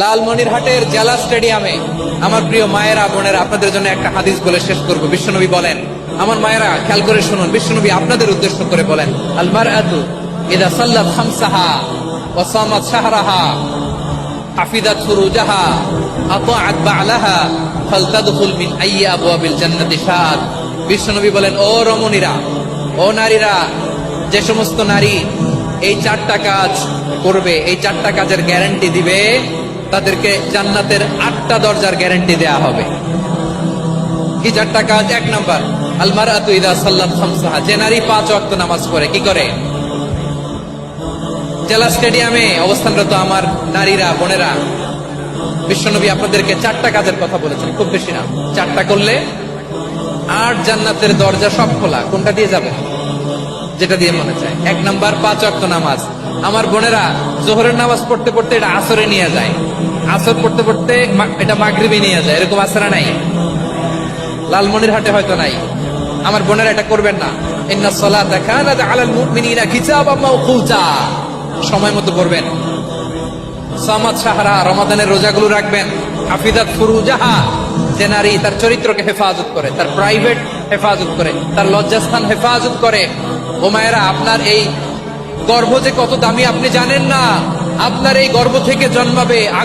লালমনিরহাটের জেলা স্টেডিয়ামে আমার প্রিয় মায়েরা বোনেরা, আপনাদের জন্য একটা হাদিস বলে শেষ করব। বিশ্বনবী বলেন, আমার মায়েরা খেয়াল করে শুনুন, বিশ্বনবী আপনাদের উদ্দেশ্য করে বলেন, আল মারআতু ইযা সাল্লাত খামসাহা ওয়া সামাত শাহরাহা হাফিজাত ফুরুজাহা আতাআত বা'লাহা ফালতাদখুল মিন আইয়ি আবওয়াবিল জান্নাতি শাআত। বিশ্বনবী বলেন, ও রমণীরা, ও নারীরা, যে সমস্ত নারী এই চারটা কাজ করবে, এই চারটা কাজের গ্যারান্টি দিবে, তাদেরকে জান্নাতের 8টা দরজার গ্যারান্টি দেয়া হবে। কি চারটা কাজ? 1 নাম্বার, আল মারআতু ইযা সাল্লাত খামসাহা, যে নারী 5 ওয়াক্ত নামাজ পড়ে। কি করে? জেলা স্টেডিয়ামে অবস্থানরত আমার নারীরা বোনেরা, বিশ্বনবী আপনাদেরকে 4টা কাজের কথা বলেছেন, খুব বেশি না। 4টা করলে 8 জান্নাতের দরজা সব খোলা। কোনটা দিয়ে যাবে? যেটা দিয়ে মনে চায়। 1 নাম্বার 5 ওয়াক্ত নামাজ। আমার বোনেরা জোহরের নামাজ পড়তে পড়তে এটা আসরে নিয়ে যায়, আসর পড়তে পড়তে এটা মাগরিবে নিয়ে যায়। এরকম আসরা নাই, লালমনিরহাটে হয়তো নাই। আমার বোনেরা এটা করবেন না। ইন্নাস সালাতা কানাত আলাল মুমিনিনা কিতাবাম মাওকুতা, সময় মতো করবেন। সামাত শাহরা, রমাদানের রোজাগুলো রাখবেন। হাফিজাত ফুরুজাহা, যে নারী তার চরিত্রকে হেফাজত করে, তার প্রাইভেট হেফাজত করে, তার লজ্জাস্থান হেফাজত করে। ও মায়েরা, আপনার এই গর্ভ যে কত দামি আপনি জানেন না। আপনার এই গর্ভ থেকে জন্মাবে